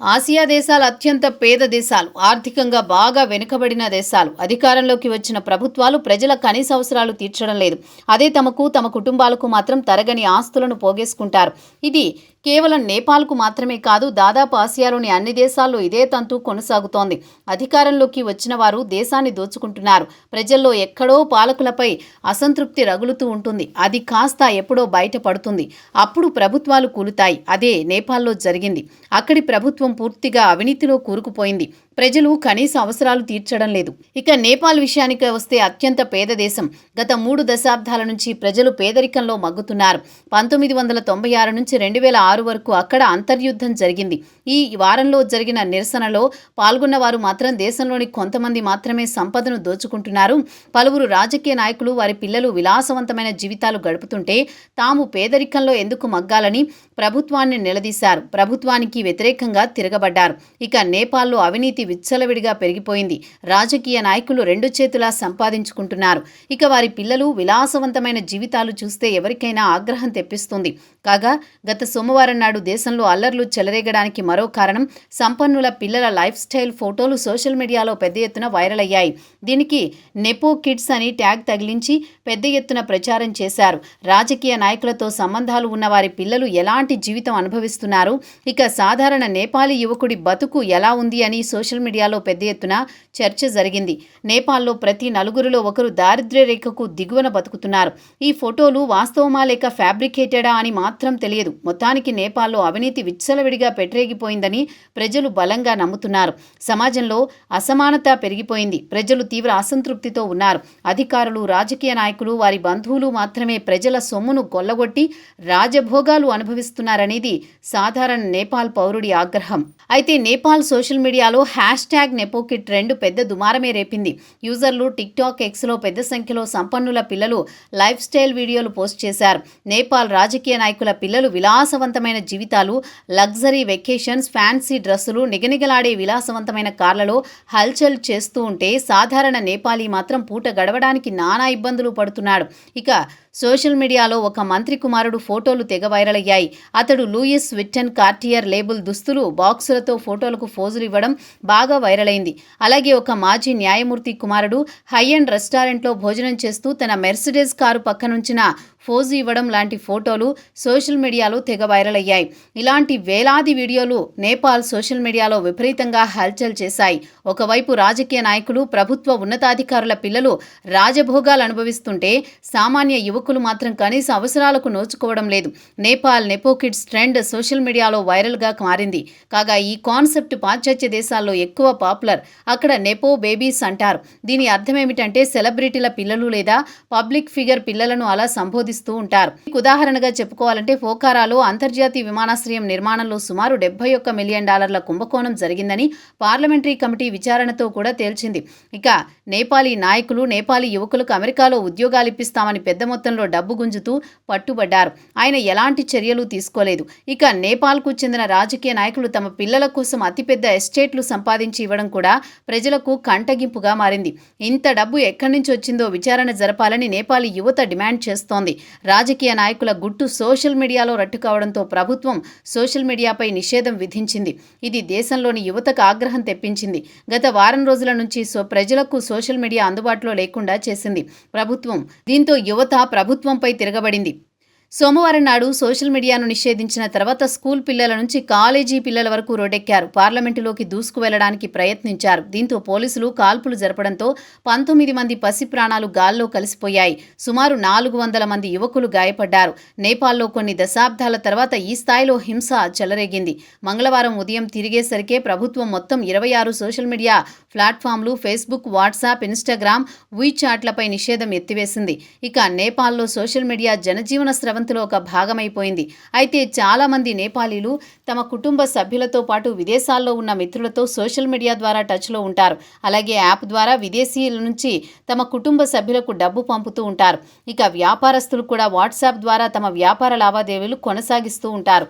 Asia దేశాలు అత్యంత పేద దేశాలు, ఆర్థికంగా బాగా వెనుకబడిన దేశాలు. అధికారంలోకి వచ్చిన ప్రభుత్వాలు ప్రజల కనీస అవసరాలు తీర్చడం లేదు. అదే తమకు, తమ కుటుంబాలకు మాత్రం తరగని ఆస్తులను పోగేసుకుంటారు. ఇది కేవలం నేపాల్కు మాత్రమే కాదు, దాదాపు ఆసియాలోని అన్ని దేశాల్లో ఇదే తంతు కొనసాగుతోంది. అధికారంలోకి వచ్చిన వారు దేశాన్ని దోచుకుంటున్నారు. ప్రజల్లో ఎక్కడో పాలకులపై అసంతృప్తి రగులుతూ ఉంటుంది. అది కాస్త ఎప్పుడో బయటపడుతుంది. అప్పుడు ప్రభుత్వాలు కూలుతాయి. అదే నేపాల్లో జరిగింది. అక్కడి ప్రభుత్వం పూర్తిగా అవినీతిలో కూరుకుపోయింది. ప్రజలు కనీస అవసరాలు తీర్చడం లేదు. ఇక నేపాల్ విషయానికి వస్తే అత్యంత పేద దేశం. గత 3 దశాబ్దాల నుంచి ప్రజలు పేదరికంలో మగ్గుతున్నారు. 1996 నుంచి 2006 వరకు అక్కడ అంతర్యుద్ధం జరిగింది. ఈ వారంలో జరిగిన నిరసనలో పాల్గొన్న వారు మాత్రం దేశంలోని కొంతమంది మాత్రమే సంపదను దోచుకుంటున్నారు. పలువురు రాజకీయ నాయకులు వారి పిల్లలు విలాసవంతమైన జీవితాలు గడుపుతుంటే తాము పేదరికంలో ఎందుకు మగ్గాలని ప్రభుత్వాన్ని నిలదీశారు. ప్రభుత్వానికి వ్యతిరేకంగా తిరగబడ్డారు. ఇక నేపాల్లో అవినీతి విచ్చలవిడిగా పెరిగిపోయింది. రాజకీయ నాయకులు 2 చేతులా సంపాదించుకుంటున్నారు. ఇక వారి పిల్లలు విలాసవంతమైన జీవితాలు చూస్తే ఎవరికైనా ఆగ్రహం తెప్పిస్తుంది. కాగా గత సోమవారం నాడు దేశంలో అల్లర్లు చెలరేగడానికి మరో కారణం సంపన్నుల పిల్లల లైఫ్ స్టైల్ ఫోటోలు సోషల్ మీడియాలో పెద్ద ఎత్తున వైరల్ అయ్యాయి. దీనికి నెపో కిడ్స్ అని ట్యాగ్ తగిలించి పెద్ద ఎత్తున ప్రచారం చేశారు. రాజకీయ నాయకులతో సంబంధాలు ఉన్న వారి పిల్లలు ఎలాంటి జీవితం అనుభవిస్తున్నారు, ఇక సాధారణ నేపాలీ యువకుడి బతుకు ఎలా ఉంది అని సోషల్ మీడియాలో పెద్ద ఎత్తున చర్చ జరిగింది. నేపాల్లో ప్రతి నలుగురిలో ఒకరు దారిద్ర్య రేఖకు దిగువన బతుకుతున్నారు. ఈ ఫోటోలు వాస్తవమా లేక ఫ్యాబ్రికేటెడా అని మాత్రం తెలియదు. మొత్తానికి నేపాల్లో అవినీతి విచ్చలవిడిగా పెట్టరేగిపోయిందని ప్రజలు బలంగా నమ్ముతున్నారు. సమాజంలో అసమానత పెరిగిపోయింది. ప్రజలు తీవ్ర అసంతృప్తితో ఉన్నారు. అధికారులు, రాజకీయ నాయకులు, వారి బంధువులు మాత్రమే ప్రజల సొమ్మును కొల్లగొట్టి రాజభోగాలు అనుభవిస్తున్నారనేది సాధారణ నేపాల్ పౌరుడి ఆగ్రహం. అయితే నేపాల్ సోషల్ మీడియాలో #నెపోకిడ్ ట్రెండ్ పెద్ద దుమారమే రేపింది. యూజర్లు టిక్టాక్, ఎక్స్లో పెద్ద సంఖ్యలో సంపన్నుల పిల్లలు లైఫ్ స్టైల్ వీడియోలు పోస్ట్ చేశారు. నేపాల్ రాజకీయ నాయకుల పిల్లలు విలాసవంతమైన జీవితాలు, లగ్జరీ వెకేషన్స్, ఫ్యాన్సీ డ్రెస్సులు, నిగనిగలాడే విలాసవంతమైన కార్లలో హల్చల్ చేస్తూ ఉంటే సాధారణ నేపాలీ మాత్రం పూట గడవడానికి నానా ఇబ్బందులు పడుతున్నాడు. ఇక సోషల్ మీడియాలో ఒక మంత్రి కుమారుడు ఫోటోలు తెగ వైరల్ అయ్యాయి. అతడు లూయిస్ విట్టన్ కార్టియర్ లేబుల్ దుస్తులు, బాక్సులతో ఫోటోలకు ఫోజులు ఇవ్వడం బాగా వైరల్ అయింది. అలాగే ఒక మాజీ న్యాయమూర్తి కుమారుడు హై అండ్ రెస్టారెంట్లో భోజనం చేస్తూ తన మెర్సిడెస్ కారు పక్కనుంచిన ఫోజు ఇవ్వడం లాంటి ఫోటోలు సోషల్ మీడియాలో తెగ వైరల్ అయ్యాయి. ఇలాంటి వేలాది వీడియోలు నేపాల్ సోషల్ మీడియాలో విపరీతంగా హల్చల్ చేశాయి. ఒకవైపు రాజకీయ నాయకులు, ప్రభుత్వ ఉన్నతాధికారుల పిల్లలు రాజభోగాలు అనుభవిస్తుంటే సామాన్య యువకులు మాత్రం కనీస అవసరాలకు నోచుకోవడం లేదు. Nepal nepo kids trend social మీడియాలో వైరల్గా మారింది. కాగా ఈ కాన్సెప్ట్ పాశ్చాత్య దేశాల్లో ఎక్కువ పాపులర్. అక్కడ నెపో బేబీస్ అంటారు. దీని అర్థమేమిటంటే సెలబ్రిటీల పిల్లలు లేదా పబ్లిక్ ఫిగర్ పిల్లలను అలా సంబోధిస్తూ ఉంటారు. ఉదాహరణగా చెప్పుకోవాలంటే పోఖరాలో అంతర్జాతీయ విమానాశ్రయం నిర్మాణంలో సుమారు $71 మిలియన్ కుంభకోణం జరిగిందని పార్లమెంటరీ కమిటీ విచారణతో కూడా తేల్చింది. ఇక నేపాలీ నాయకులు, నేపాలీ యువకులకు అమెరికాలో ఉద్యోగాలు ఇప్పిస్తామని పెద్ద మొత్తంలో డబ్బు గుంజుతూ పట్టుబడ్డారు. ఆయన ఎలాంటి చర్యలు తీసుకోలేదు. ఇక నేపాల్కు చెందిన రాజకీయ నాయకులు తమ పిల్లల కోసం అతిపెద్ద ఎస్టేట్లు సంపాదించి ఇవ్వడం కూడా ప్రజలకు కంటగింపుగా మారింది. ఇంత డబ్బు ఎక్కడి నుంచి వచ్చిందో విచారణ జరపాలని నేపాలీ యువత డిమాండ్ చేస్తోంది. రాజకీయ నాయకుల గుట్టు సోషల్ మీడియాలో రట్టు కావడంతో ప్రభుత్వం సోషల్ మీడియాపై నిషేధం విధించింది. ఇది దేశంలోని యువతకు ఆగ్రహం తెప్పించింది. గత వారం రోజుల నుంచి ప్రజలకు సోషల్ మీడియా అందుబాటులో లేకుండా చేసింది ప్రభుత్వం. దీంతో యువత ప్రభుత్వంపై తిరగబడింది. సోమవారం నాడు సోషల్ మీడియాను నిషేధించిన తర్వాత స్కూల్ పిల్లల నుంచి కాలేజీ పిల్లల వరకు రోడ్డెక్కారు. పార్లమెంటులోకి దూసుకు వెళ్లడానికి ప్రయత్నించారు. దీంతో పోలీసులు కాల్పులు జరపడంతో 19 మంది పసి ప్రాణాలు గాల్లో కలిసిపోయాయి. సుమారు 400 మంది యువకులు గాయపడ్డారు. నేపాల్లో కొన్ని దశాబ్దాల తర్వాత ఈ స్థాయిలో హింస చెలరేగింది. మంగళవారం ఉదయం తిరిగేసరికే ప్రభుత్వం మొత్తం 26 సోషల్ మీడియా ప్లాట్ఫామ్లు, ఫేస్బుక్, వాట్సాప్, ఇన్స్టాగ్రామ్, వీచాట్లపై నిషేధం ఎత్తివేసింది. ఇక నేపాల్లో సోషల్ మీడియా జనజీవన స్రవంతిలో ఒక భాగమైపోయింది. అయితే చాలా మంది నేపాలీలు తమ కుటుంబ సభ్యులతో పాటు విదేశాల్లో ఉన్న మిత్రులతో సోషల్ మీడియా ద్వారా టచ్లో ఉంటారు. అలాగే యాప్ ద్వారా విదేశీయుల నుంచి తమ కుటుంబ సభ్యులకు డబ్బు పంపుతూ ఉంటారు. ఇక వ్యాపారస్తులు కూడా వాట్సాప్ ద్వారా తమ వ్యాపార లావాదేవీలు కొనసాగిస్తూ ఉంటారు.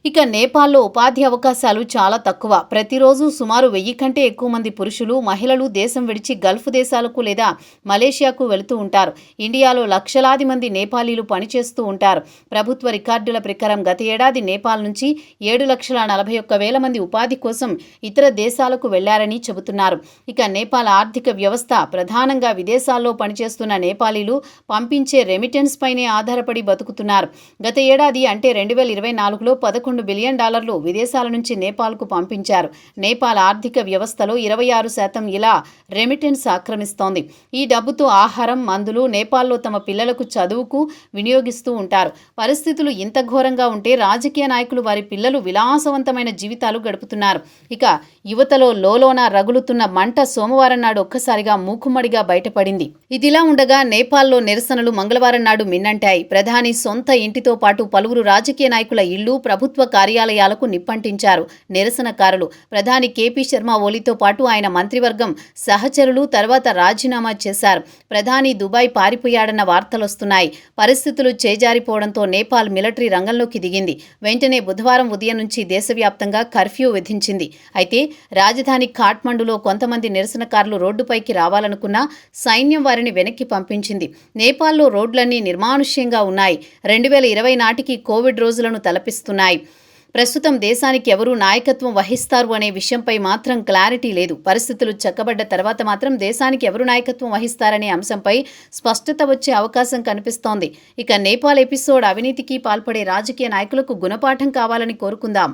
ఇక నేపాల్లో ఉపాధి అవకాశాలు చాలా తక్కువ. ప్రతిరోజు సుమారు 1000 కంటే ఎక్కువ మంది పురుషులు, మహిళలు దేశం విడిచి గల్ఫ్ దేశాలకు లేదా మలేషియాకు వెళుతూ ఉంటారు. ఇండియాలో లక్షలాది మంది నేపాలీలు పనిచేస్తూ ఉంటారు. ప్రభుత్వ రికార్డుల ప్రకారం గత ఏడాది నేపాల్ నుంచి 7,41,000 మంది ఉపాధి కోసం ఇతర దేశాలకు వెళ్లారని చెబుతున్నారు. ఇక నేపాల్ ఆర్థిక వ్యవస్థ ప్రధానంగా విదేశాల్లో పనిచేస్తున్న నేపాలీలు పంపించే రెమిటెన్స్ పైనే ఆధారపడి బతుకుతున్నారు. గత ఏడాది అంటే 2024లో $11 బిలియన్ విదేశాల నుంచి నేపాల్కు పంపించారు. నేపాల్ ఆర్థిక వ్యవస్థలో 26% ఇలా రెమిటెన్స్ ఆక్రమిస్తోంది. ఈ డబ్బుతో ఆహారం, మందులు నేపాల్లో తమ పిల్లలకు చదువుకు వినియోగిస్తూ ఉంటారు. పరిస్థితులు ఇంత ఘోరంగా ఉంటే రాజకీయ నాయకులు వారి పిల్లలు విలాసవంతమైన జీవితాలు గడుపుతున్నారు. ఇక యువతలో లోలోన రగులుతున్న మంట సోమవారం నాడు ఒక్కసారిగా మూకుమ్మడిగా బయటపడింది. ఇదిలా ఉండగా నేపాల్లో నిరసనలు మంగళవారం నాడు మిన్నంటాయి. ప్రధాని సొంత ఇంటితో పాటు పలువురు రాజకీయ నాయకుల ఇళ్లు, ప్రభుత్వ కార్యాలయాలకు నిప్పంటించారు నిరసనకారులు. ప్రధాని కేపీ శర్మ ఓలీతో పాటు ఆయన మంత్రివర్గం సహచరులు తర్వాత రాజీనామా చేశారు. ప్రధాని దుబాయ్ పారిపోయాడన్న వార్తలొస్తున్నాయి. పరిస్థితులు చేజారిపోవడంతో నేపాల్ మిలిటరీ రంగంలోకి దిగింది. వెంటనే బుధవారం ఉదయం నుంచి దేశవ్యాప్తంగా కర్ఫ్యూ విధించింది. అయితే రాజధాని ఖాట్మండులో కొంతమంది నిరసనకారులు రోడ్డుపైకి రావాలనుకున్నా సైన్యం వారిని వెనక్కి పంపించింది. నేపాల్లో రోడ్లన్నీ నిర్మానుష్యంగా ఉన్నాయి. 2020 నాటికి కోవిడ్ రోజులను తలపిస్తున్నాయి. ప్రస్తుతం దేశానికి ఎవరు నాయకత్వం వహిస్తారు అనే విషయంపై మాత్రం క్లారిటీ లేదు. పరిస్థితులు చక్కబడ్డ తర్వాత మాత్రం దేశానికి ఎవరు నాయకత్వం వహిస్తారనే అంశంపై స్పష్టత వచ్చే అవకాశం కనిపిస్తోంది. ఇక నేపాల్ ఎపిసోడ్ అవినీతికి పాల్పడే రాజకీయ నాయకులకు గుణపాఠం కావాలని కోరుకుందాం.